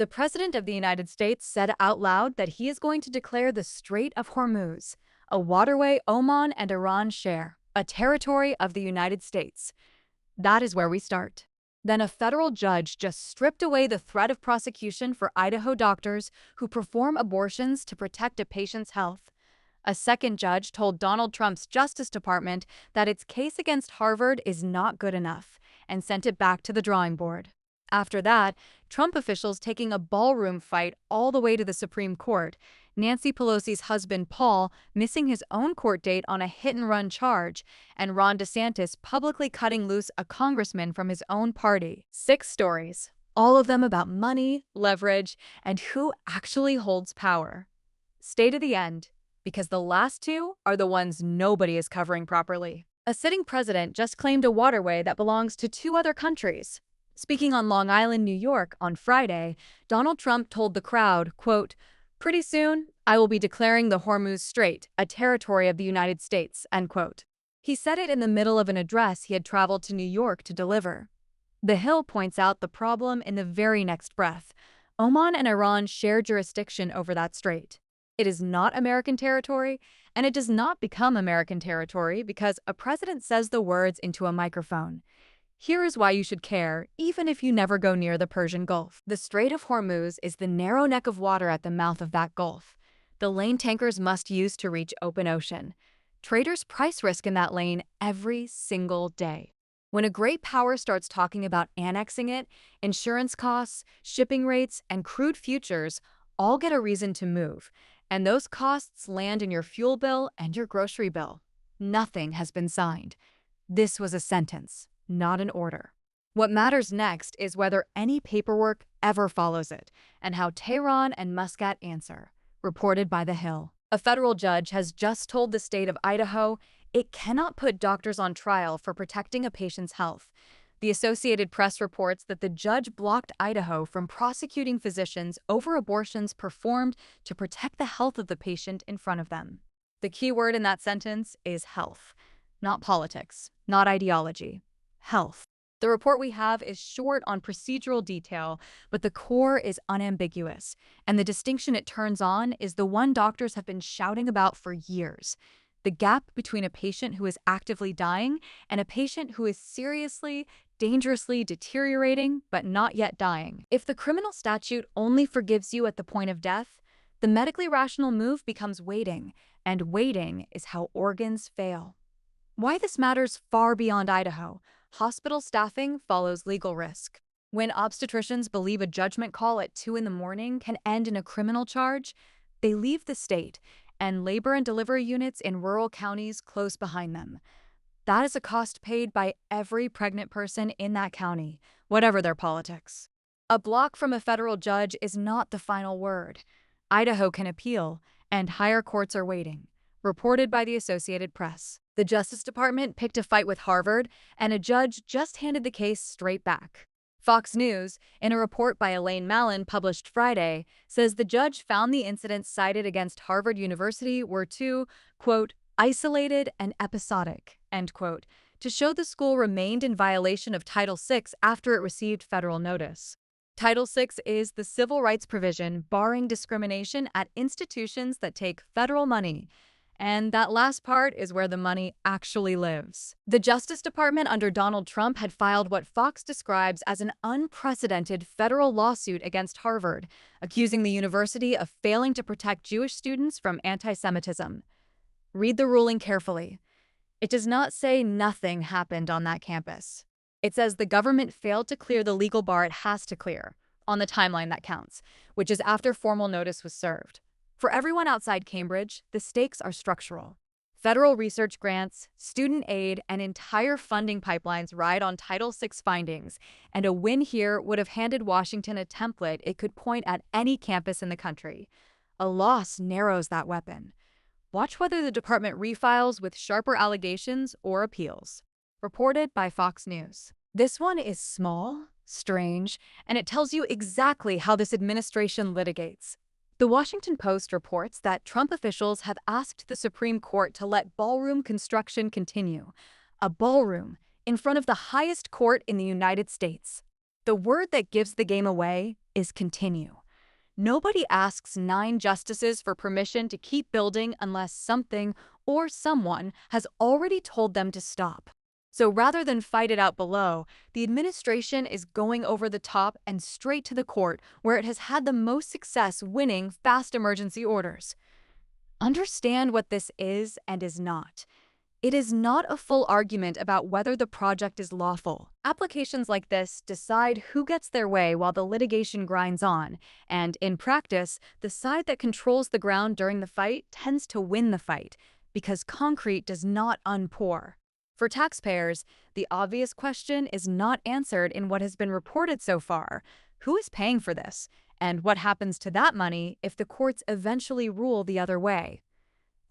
The President of the United States said out loud that he is going to declare the Strait of Hormuz, a waterway Oman and Iran share, a territory of the United States. That is where we start. Then a federal judge just stripped away the threat of prosecution for Idaho doctors who perform abortions to protect a patient's health. A second judge told Donald Trump's Justice Department that its case against Harvard is not good enough and sent it back to the drawing board. After that, Trump officials taking a ballroom fight all the way to the Supreme Court, Nancy Pelosi's husband Paul missing his own court date on a hit-and-run charge, and Ron DeSantis publicly cutting loose a congressman from his own party. 6 stories, all of them about money, leverage, and who actually holds power. Stay to the end, because the last 2 are the ones nobody is covering properly. A sitting president just claimed a waterway that belongs to 2 other countries. Speaking on Long Island, New York, on Friday, Donald Trump told the crowd, quote, "Pretty soon, I will be declaring the Hormuz Strait a territory of the United States," end quote. He said it in the middle of an address he had traveled to New York to deliver. The Hill points out the problem in the very next breath. Oman and Iran share jurisdiction over that strait. It is not American territory, and it does not become American territory because a president says the words into a microphone. Here is why you should care, even if you never go near the Persian Gulf. The Strait of Hormuz is the narrow neck of water at the mouth of that gulf. The lane tankers must use to reach open ocean. Traders price risk in that lane every single day. When a great power starts talking about annexing it, insurance costs, shipping rates, and crude futures all get a reason to move, and those costs land in your fuel bill and your grocery bill. Nothing has been signed. This was a sentence, not an order. What matters next is whether any paperwork ever follows it, and how Tehran and Muscat answer, reported by The Hill. A federal judge has just told the state of Idaho it cannot put doctors on trial for protecting a patient's health. The Associated Press reports that the judge blocked Idaho from prosecuting physicians over abortions performed to protect the health of the patient in front of them. The key word in that sentence is health, not politics, not ideology. Health. The report we have is short on procedural detail, but the core is unambiguous, and the distinction it turns on is the one doctors have been shouting about for years: the gap between a patient who is actively dying and a patient who is seriously, dangerously deteriorating but not yet dying. If the criminal statute only forgives you at the point of death, the medically rational move becomes waiting, and waiting is how organs fail. Why this matters far beyond Idaho. Hospital staffing follows legal risk. When obstetricians believe a judgment call at 2 in the morning can end in a criminal charge, they leave the state, and labor and delivery units in rural counties close behind them. That is a cost paid by every pregnant person in that county, whatever their politics. A block from a federal judge is not the final word. Idaho can appeal, and higher courts are waiting. Reported by the Associated Press. The Justice Department picked a fight with Harvard, and a judge just handed the case straight back. Fox News, in a report by Elaine Mallon published Friday, says the judge found the incidents cited against Harvard University were too, quote, isolated and episodic, end quote, to show the school remained in violation of Title VI after it received federal notice. Title VI is the civil rights provision barring discrimination at institutions that take federal money. And that last part is where the money actually lives. The Justice Department under Donald Trump had filed what Fox describes as an unprecedented federal lawsuit against Harvard, accusing the university of failing to protect Jewish students from antisemitism. Read the ruling carefully. It does not say nothing happened on that campus. It says the government failed to clear the legal bar it has to clear, on the timeline that counts, which is after formal notice was served. For everyone outside Cambridge, the stakes are structural. Federal research grants, student aid, and entire funding pipelines ride on Title VI findings, and a win here would have handed Washington a template it could point at any campus in the country. A loss narrows that weapon. Watch whether the department refiles with sharper allegations or appeals. Reported by Fox News. This one is small, strange, and it tells you exactly how this administration litigates. The Washington Post reports that Trump officials have asked the Supreme Court to let ballroom construction continue. A ballroom in front of the highest court in the United States. The word that gives the game away is continue. Nobody asks 9 justices for permission to keep building unless something or someone has already told them to stop. So rather than fight it out below, the administration is going over the top and straight to the court, where it has had the most success winning fast emergency orders. Understand what this is and is not. It is not a full argument about whether the project is lawful. Applications like this decide who gets their way while the litigation grinds on, and in practice, the side that controls the ground during the fight tends to win the fight, because concrete does not unpour. For taxpayers, the obvious question is not answered in what has been reported so far. Who is paying for this? And what happens to that money if the courts eventually rule the other way?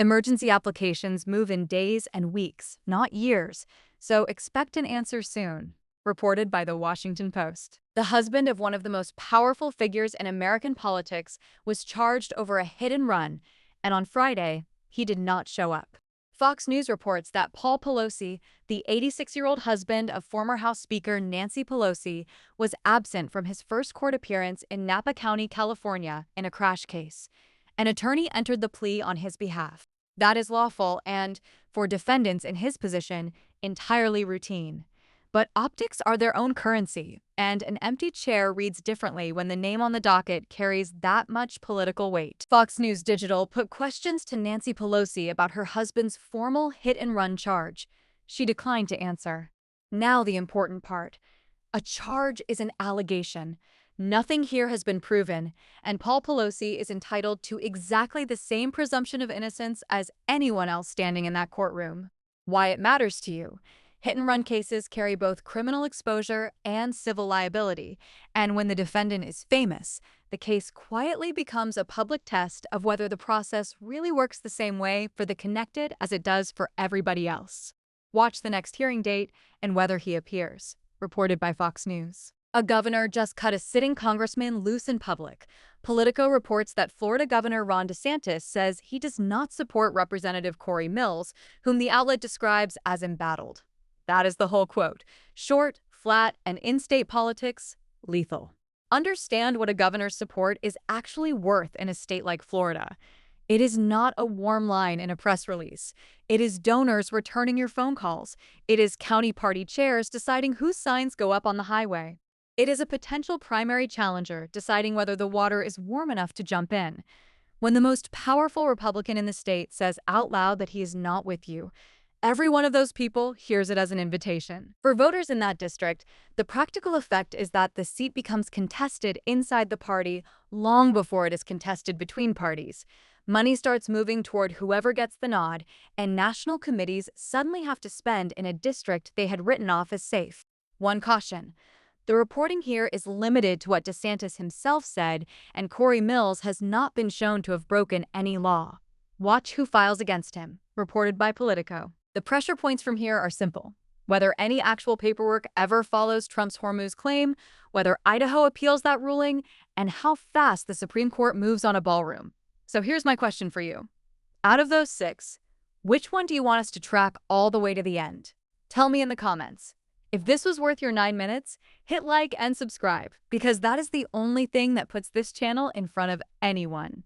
Emergency applications move in days and weeks, not years, so expect an answer soon. Reported by the Washington Post. The husband of one of the most powerful figures in American politics was charged over a hit and run, and on Friday, he did not show up. Fox News reports that Paul Pelosi, the 86-year-old husband of former House Speaker Nancy Pelosi, was absent from his first court appearance in Napa County, California, in a crash case. An attorney entered the plea on his behalf. That is lawful and, for defendants in his position, entirely routine. But optics are their own currency, and an empty chair reads differently when the name on the docket carries that much political weight. Fox News Digital put questions to Nancy Pelosi about her husband's formal hit-and-run charge. She declined to answer. Now the important part. A charge is an allegation. Nothing here has been proven, and Paul Pelosi is entitled to exactly the same presumption of innocence as anyone else standing in that courtroom. Why it matters to you. Hit-and-run cases carry both criminal exposure and civil liability, and when the defendant is famous, the case quietly becomes a public test of whether the process really works the same way for the connected as it does for everybody else. Watch the next hearing date and whether he appears. Reported by Fox News. A governor just cut a sitting congressman loose in public. Politico reports that Florida Governor Ron DeSantis says he does not support Representative Cory Mills, whom the outlet describes as embattled. That is the whole quote. Short, flat, and in-state politics, lethal. Understand what a governor's support is actually worth in a state like Florida. It is not a warm line in a press release. It is donors returning your phone calls. It is county party chairs deciding whose signs go up on the highway. It is a potential primary challenger deciding whether the water is warm enough to jump in. When the most powerful Republican in the state says out loud that he is not with you, every one of those people hears it as an invitation. For voters in that district, the practical effect is that the seat becomes contested inside the party long before it is contested between parties. Money starts moving toward whoever gets the nod, and national committees suddenly have to spend in a district they had written off as safe. One caution. The reporting here is limited to what DeSantis himself said, and Cory Mills has not been shown to have broken any law. Watch who files against him. Reported by Politico. The pressure points from here are simple. Whether any actual paperwork ever follows Trump's Hormuz claim, whether Idaho appeals that ruling, and how fast the Supreme Court moves on a ballroom. So here's my question for you. Out of those 6, which one do you want us to track all the way to the end? Tell me in the comments. If this was worth your 9 minutes, hit like and subscribe, because that is the only thing that puts this channel in front of anyone.